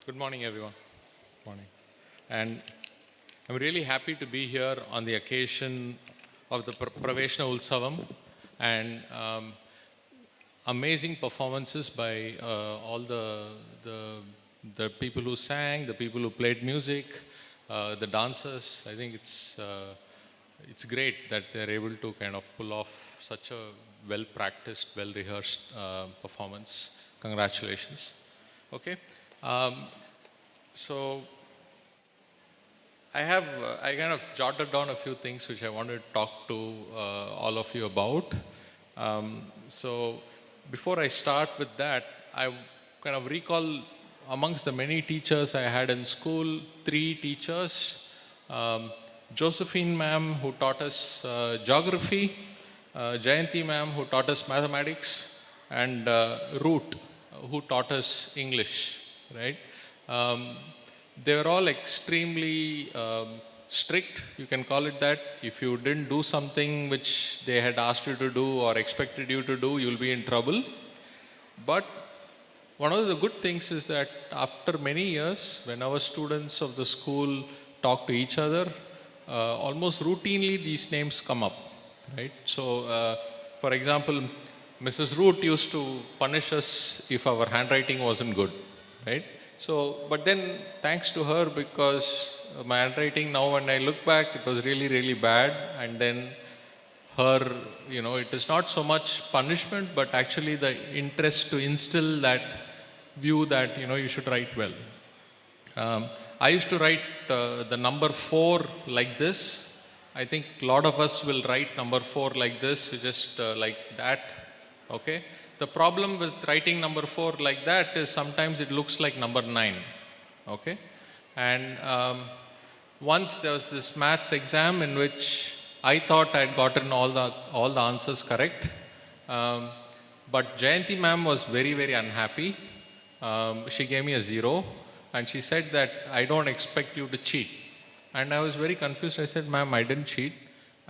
Good morning, everyone. Morning. And I'm really happy to be here on the occasion of the Praveshna Utsavam and amazing performances by all the people who sang, the people who played music, the dancers. I think it's great that they're able to kind of pull off such a well-practiced, well-rehearsed performance. Congratulations. Okay. So I kind of jotted down a few things which I wanted to talk to all of you about. So before I start with that, I kind of recall amongst the many teachers I had in school, 3 teachers. Josephine ma'am, who taught us geography, Jayanti ma'am, who taught us mathematics, and Root, who taught us English, right? They were all extremely strict, you can call it that. If you didn't do something which they had asked you to do or expected you to do, you'll be in trouble. But one of the good things is that after many years, when our students of the school talk to each other, almost routinely these names come up, right? So, for example, Mrs. Root used to punish us if our handwriting wasn't good, right? So, but then thanks to her, because my handwriting now when I look back, it was really, really bad. And then her, it is not so much punishment, but actually the interest to instill that view that, you should write well. I used to write the number 4 like this. I think a lot of us will write number 4 like this, just like that, okay? The problem with writing number 4 like that is sometimes it looks like number 9, okay? And once there was this maths exam in which I thought I'd gotten all the answers correct, but Jayanti ma'am was very, very unhappy. She gave me a 0 and she said that I don't expect you to cheat. And I was very confused. I said, ma'am, I didn't cheat.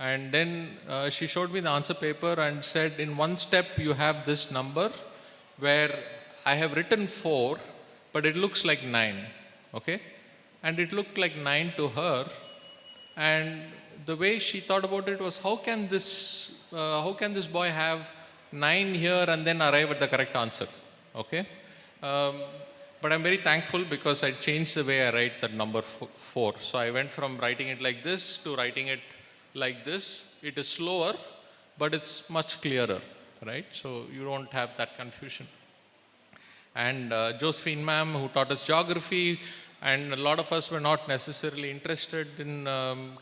And then she showed me the answer paper and said, in one step you have this number where I have written 4, but it looks like 9, okay? And it looked like 9 to her. And the way she thought about it was, how can this boy have 9 here and then arrive at the correct answer, okay? But I'm very thankful because I changed the way I write that number 4. So I went from writing it like this to writing it like this. It is slower, but it's much clearer, right? So you don't have that confusion. And Josephine ma'am, who taught us geography, and a lot of us were not necessarily interested in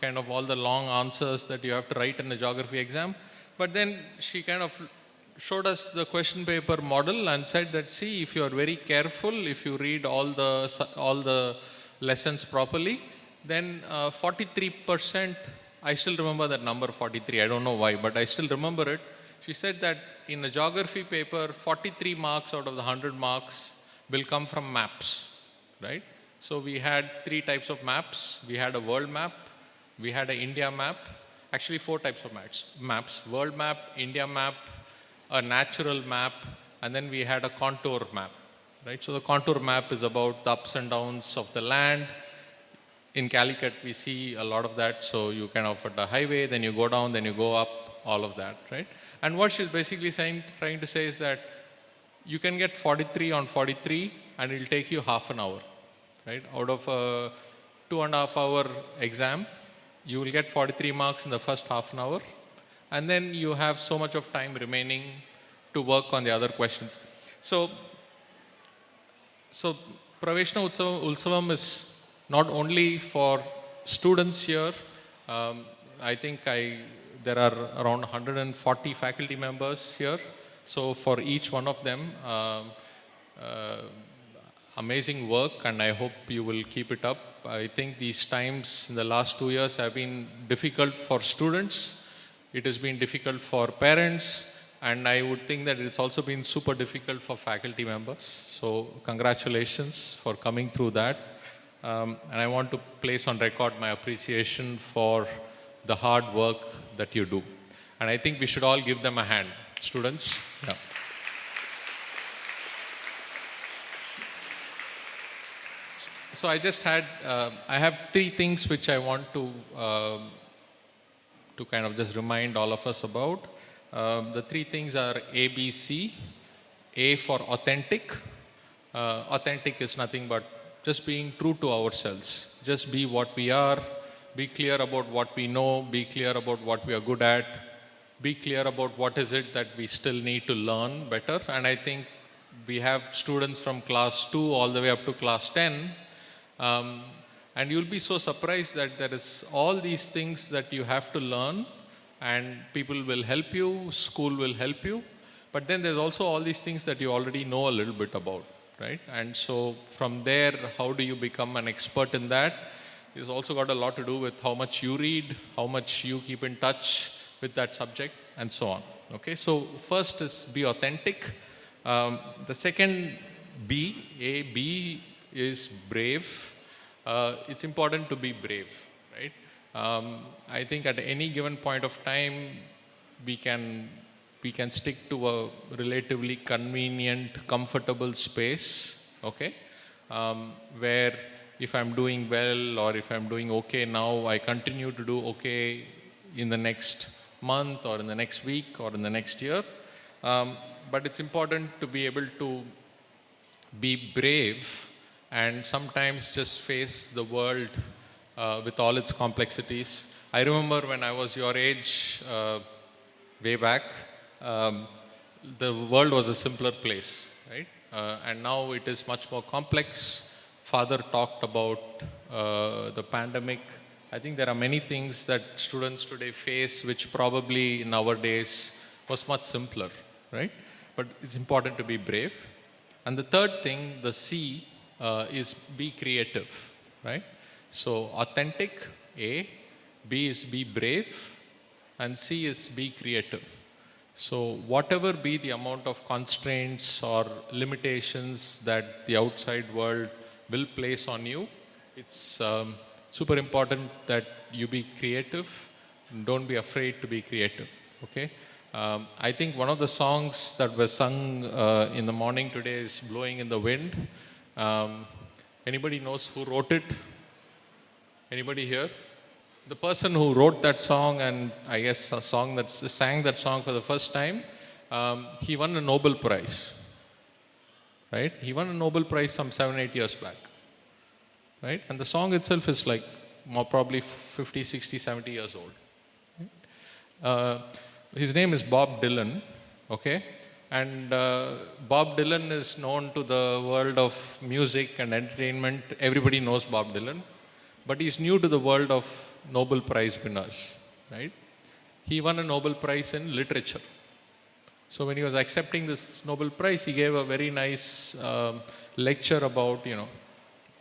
kind of all the long answers that you have to write in a geography exam. But then she kind of showed us the question paper model and said that, see, if you are very careful, if you read all the lessons properly, then 43%, I still remember that number 43, I don't know why, but I still remember it. She said that in a geography paper, 43 marks out of the 100 marks will come from maps, right? So we had 3 types of maps. We had a world map, we had an India map, actually 4 types of maps, world map, India map, a natural map, and then we had a contour map, right? So the contour map is about the ups and downs of the land. In Calicut, we see a lot of that. So you kind of at a highway, then you go down, then you go up, all of that, right? And what she's basically trying to say is that you can get 43 on 43 and it'll take you half an hour, right? Out of a 2.5 hour exam, you will get 43 marks in the first half an hour. And then you have so much of time remaining to work on the other questions. So Praveshna Utsavam is not only for students here. I think there are around 140 faculty members here. So for each one of them, amazing work, and I hope you will keep it up. I think these times in the last 2 years have been difficult for students. It has been difficult for parents, and I would think that it's also been super difficult for faculty members. So congratulations for coming through that. And I want to place on record my appreciation for the hard work that you do. And I think we should all give them a hand. Students? Yeah. So I just had, I have three things which I want to kind of just remind all of us about. The three things are ABC. A for authentic. Authentic is nothing but just being true to ourselves. Just be what we are. Be clear about what we know. Be clear about what we are good at. Be clear about what is it that we still need to learn better. And I think we have students from class 2 all the way up to class 10. And you'll be so surprised that there is all these things that you have to learn, and people will help you, school will help you. But then there's also all these things that you already know a little bit about, right? And so from there, how do you become an expert in that? It's also got a lot to do with how much you read, how much you keep in touch with that subject, and so on. Okay, so first is be authentic. The second B is brave. It's important to be brave, right? I think at any given point of time, we can stick to a relatively convenient, comfortable space, okay? Where if I'm doing well or if I'm doing okay now, I continue to do okay in the next month or in the next week or in the next year. But it's important to be able to be brave and sometimes just face the world with all its complexities. I remember when I was your age, way back, the world was a simpler place, right? And now it is much more complex. Father talked about the pandemic. I think there are many things that students today face which probably nowadays was much simpler, right? But it's important to be brave. And the third thing, the C, is be creative, right? So authentic, A. B is be brave. And C is be creative. So whatever be the amount of constraints or limitations that the outside world will place on you, it's super important that you be creative. Don't be afraid to be creative, okay? I think one of the songs that was sung in the morning today is Blowing in the Wind. Anybody knows who wrote it? Anybody here? The person who wrote that song, and I guess a song that sang that song for the first time, he won a Nobel Prize, right? He won a Nobel Prize some 7-8 years back, right? And the song itself is like more probably 50, 60, 70 years old. Right? His name is Bob Dylan, okay? And Bob Dylan is known to the world of music and entertainment. Everybody knows Bob Dylan. But he's new to the world of Nobel Prize winners, right? He won a Nobel Prize in literature. So when he was accepting this Nobel Prize, he gave a very nice lecture about,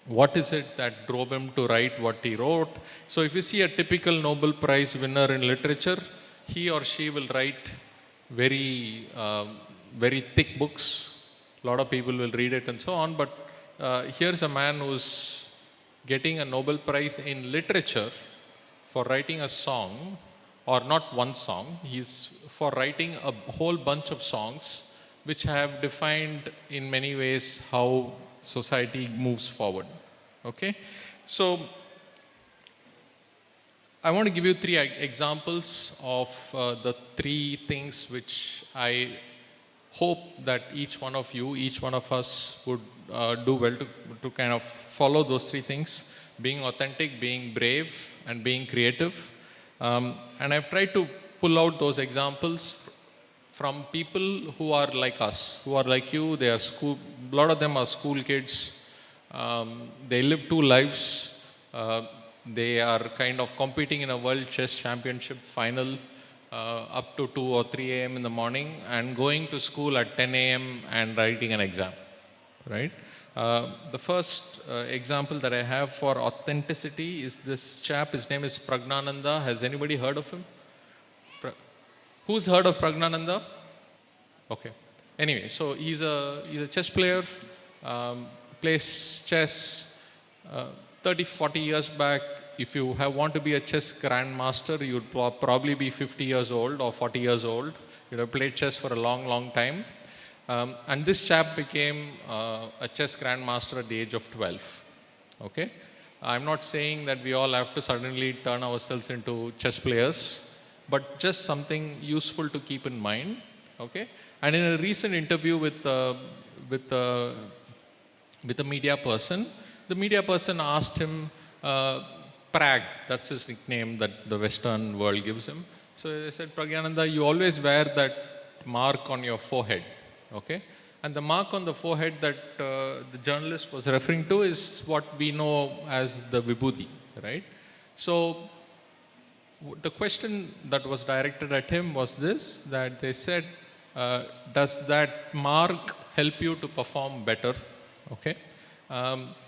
what is it that drove him to write what he wrote. So if you see a typical Nobel Prize winner in literature, he or she will write very, very thick books. A lot of people will read it and so on. But here's a man who's getting a Nobel Prize in literature for writing a song, or not one song, he's for writing a whole bunch of songs which have defined in many ways how society moves forward. Okay? So, I want to give you 3 examples of the 3 things which I hope that each one of you, each one of us would do well to kind of follow those 3 things: being authentic, being brave, and being creative. And I've tried to pull out those examples from people who are like us, who are like you. They are a lot of them are school kids. They live 2 lives. They are kind of competing in a world chess championship final up to 2 or 3 a.m. in the morning, and going to school at 10 a.m. and writing an exam, right? The first example that I have for authenticity is this chap. His name is Pragnananda. Has anybody heard of him? Who's heard of Pragnananda? Okay. Anyway, so he's a chess player, plays chess. 30, 40 years back, if you want to be a chess grandmaster, you'd probably be 50 years old or 40 years old. You'd have played chess for a long, long time. And this chap became a chess grandmaster at the age of 12. Okay? I'm not saying that we all have to suddenly turn ourselves into chess players, but just something useful to keep in mind. Okay? And in a recent interview with, uh, with a media person, the media person asked him, Prag, that's his nickname that the Western world gives him. So they said, Pragyananda, you always wear that mark on your forehead. Okay? And the mark on the forehead that the journalist was referring to is what we know as the vibhuti, right? So the question that was directed at him was this, that they said, does that mark help you to perform better? Okay.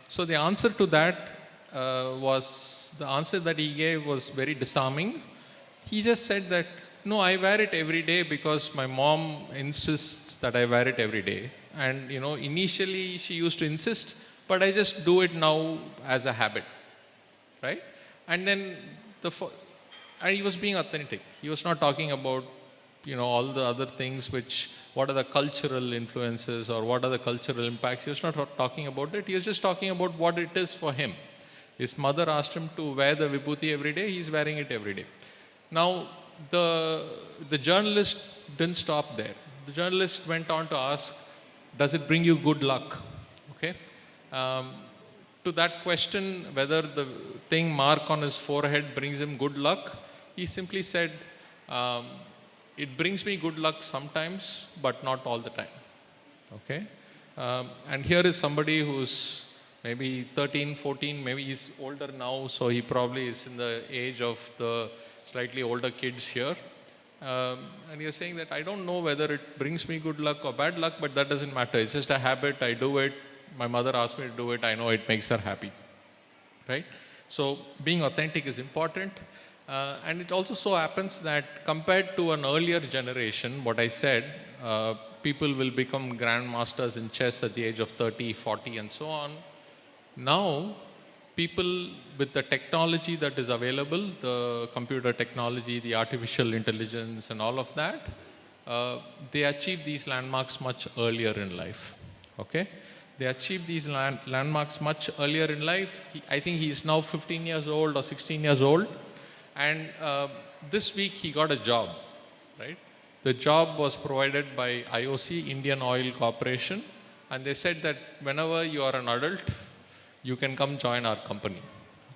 So the answer to that the answer that he gave was very disarming. He just said that, no, I wear it every day because my mom insists that I wear it every day. And, initially she used to insist, but I just do it now as a habit, right? And then and he was being authentic. He was not talking about, all the other things what are the cultural influences or what are the cultural impacts. He was not talking about it. He was just talking about what it is for him. His mother asked him to wear the vibhuti every day. He's wearing it every day. Now, the journalist didn't stop there. The journalist went on to ask, does it bring you good luck? Okay. To that question, whether the thing mark on his forehead brings him good luck, he simply said, it brings me good luck sometimes, but not all the time. Okay. And here is somebody who's maybe 13, 14, maybe he's older now, so he probably is in the age of the slightly older kids here. And you're saying that I don't know whether it brings me good luck or bad luck, but that doesn't matter. It's just a habit. I do it. My mother asked me to do it. I know it makes her happy. Right? So being authentic is important. And it also so happens that compared to an earlier generation, what I said, people will become grandmasters in chess at the age of 30, 40, and so on. Now, people with the technology that is available, the computer technology, the artificial intelligence and all of that, they achieve these landmarks much earlier in life. Okay? They achieve these landmarks much earlier in life. I think he's now 15 years old or 16 years old. And this week he got a job, right? The job was provided by IOC, Indian Oil Corporation. And they said that whenever you are an adult, you can come join our company.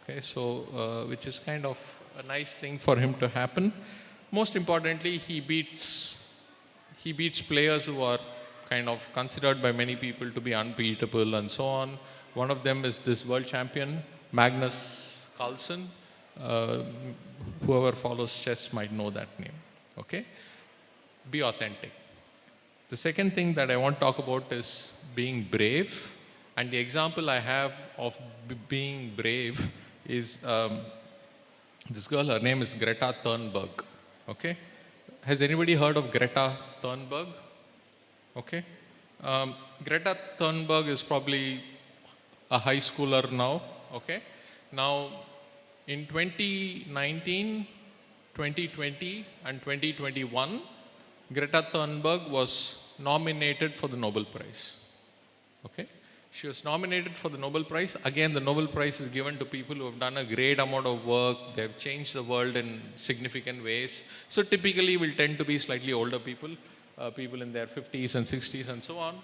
Okay, so which is kind of a nice thing for him to happen. Most importantly, he beats players who are kind of considered by many people to be unbeatable and so on. One of them is this world champion, Magnus Carlsen. Whoever follows chess might know that name. Okay? Be authentic. The second thing that I want to talk about is being brave. And the example I have of being brave is this girl, her name is Greta Thornburg. Okay? Has anybody heard of Greta Thornburg? Okay? Greta Thornburg is probably a high schooler now. Okay? Now, in 2019, 2020, and 2021, Greta Thornburg was nominated for the Nobel Prize. Okay? She was nominated for the Nobel Prize. Again, the Nobel Prize is given to people who have done a great amount of work. They have changed the world in significant ways. So typically will tend to be slightly older people, people in their 50s and 60s and so on.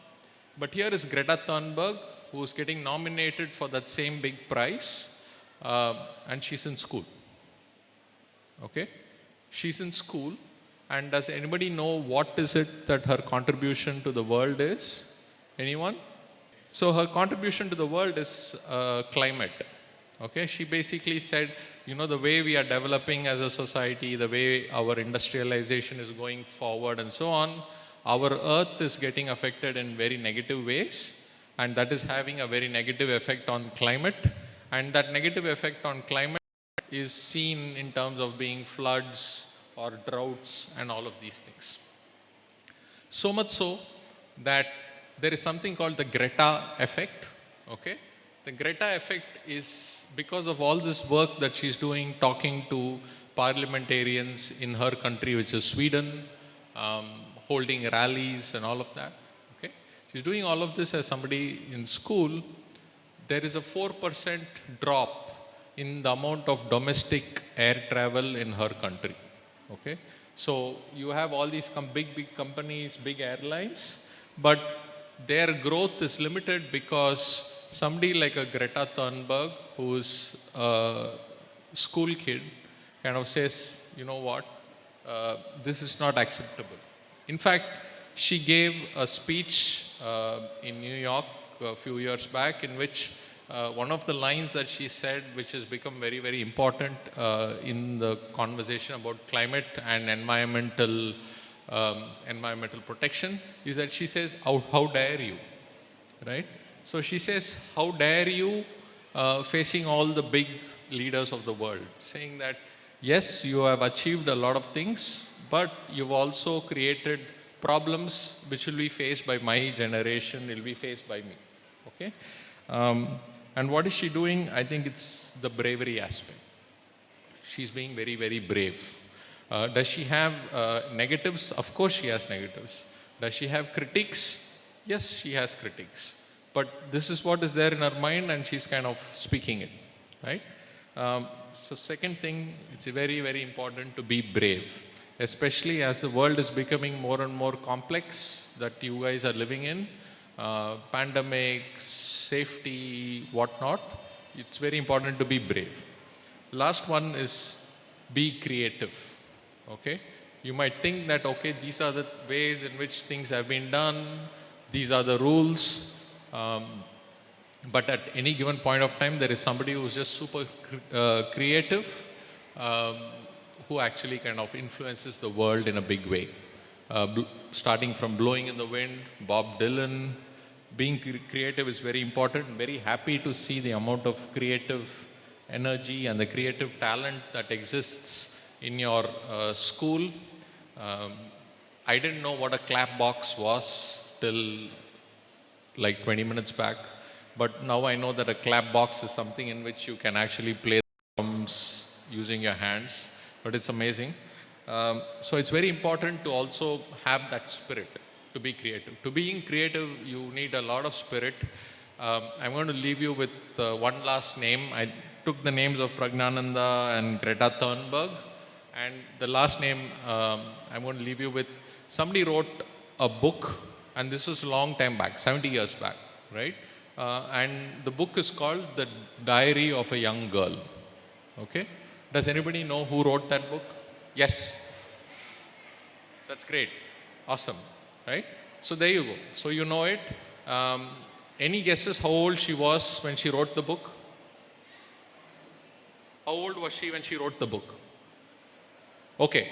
But here is Greta Thornburg, who is getting nominated for that same big prize, and she's in school. Okay? She's in school, and does anybody know what is it that her contribution to the world is? Anyone? So her contribution to the world is climate. Okay, she basically said, the way we are developing as a society, the way our industrialization is going forward and so on, our earth is getting affected in very negative ways, and that is having a very negative effect on climate. And that negative effect on climate is seen in terms of being floods or droughts and all of these things. So much so that there is something called the Greta Effect. Okay? The Greta Effect is because of all this work that she's doing, talking to parliamentarians in her country, which is Sweden, holding rallies and all of that. Okay? She's doing all of this as somebody in school. there is a 4% drop in the amount of domestic air travel in her country. Okay, so you have all these big companies, big airlines, but their growth is limited because somebody like a Greta Thornburg, who's a school kid, kind of says, you know what, this is not acceptable. In fact, she gave a speech in New York a few years back in which one of the lines that she said, which has become very, very important in the conversation about climate and environmental protection, is that she says, how dare you, right? So she says, how dare you facing all the big leaders of the world, saying that, yes, you have achieved a lot of things, but you've also created problems which will be faced by my generation, will be faced by me, okay? And what is she doing? I think it's the bravery aspect. She's being very, very brave. Does she have negatives? Of course she has negatives. Does she have critiques? Yes, she has critiques. But this is what is there in her mind and she's kind of speaking it, right? So second thing, it's very, very important to be brave, especially as the world is becoming more and more complex that you guys are living in. Pandemics, safety, whatnot, it's very important to be brave. Last one is be creative, okay? You might think that, okay, these are the ways in which things have been done, these are the rules, but at any given point of time, there is somebody who's just super creative, who actually kind of influences the world in a big way. Starting from Blowing in the Wind, Bob Dylan. Being creative is very important. Very happy to see the amount of creative energy and the creative talent that exists in your school. I didn't know what a clap box was till like 20 minutes back, but now I know that a clap box is something in which you can actually play the drums using your hands, but it's amazing. So it's very important to also have that spirit to be creative. To being creative, you need a lot of spirit. I'm going to leave you with one last name. I took the names of Pragnananda and Greta Thornberg, and the last name I'm going to leave you with. Somebody wrote a book, and this was a long time back, 70 years back, right? And the book is called The Diary of a Young Girl. Okay? Does anybody know who wrote that book? Yes. That's great. Awesome. Right? So there you go. So you know it. Any guesses how old she was when she wrote the book? How old was she when she wrote the book? Okay.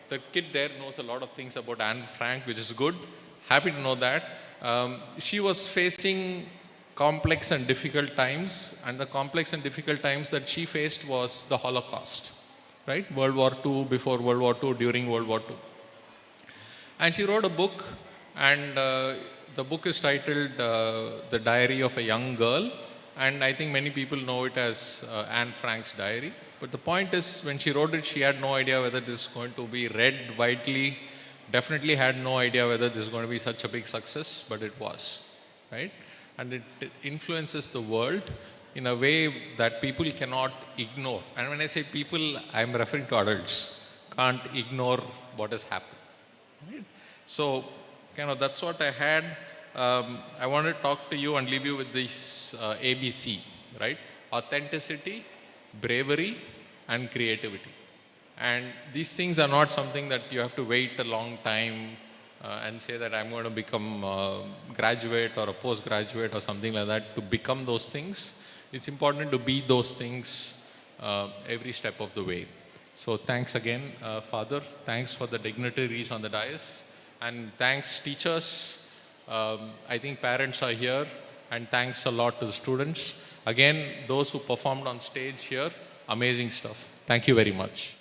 The kid there knows a lot of things about Anne Frank, which is good. Happy to know that. She was facing complex and difficult times, and the complex and difficult times that she faced was the Holocaust, right? World War II, before World War II, during World War II. And she wrote a book, and the book is titled The Diary of a Young Girl, and I think many people know it as Anne Frank's diary. But the point is, when she wrote it, she had no idea whether this is going to be read widely, definitely had no idea whether this is going to be such a big success, but it was, right? And it influences the world in a way that people cannot ignore. And when I say people, I'm referring to adults. Can't ignore what has happened. Right? So, kind of that's what I had. I want to talk to you and leave you with this ABC, right? Authenticity, bravery, and creativity. And these things are not something that you have to wait a long time and say that I'm going to become a graduate or a postgraduate or something like that to become those things. It's important to be those things every step of the way. So thanks again, Father. Thanks for the dignitaries on the dais. And thanks, teachers. I think parents are here. And thanks a lot to the students. Again, those who performed on stage here, amazing stuff. Thank you very much.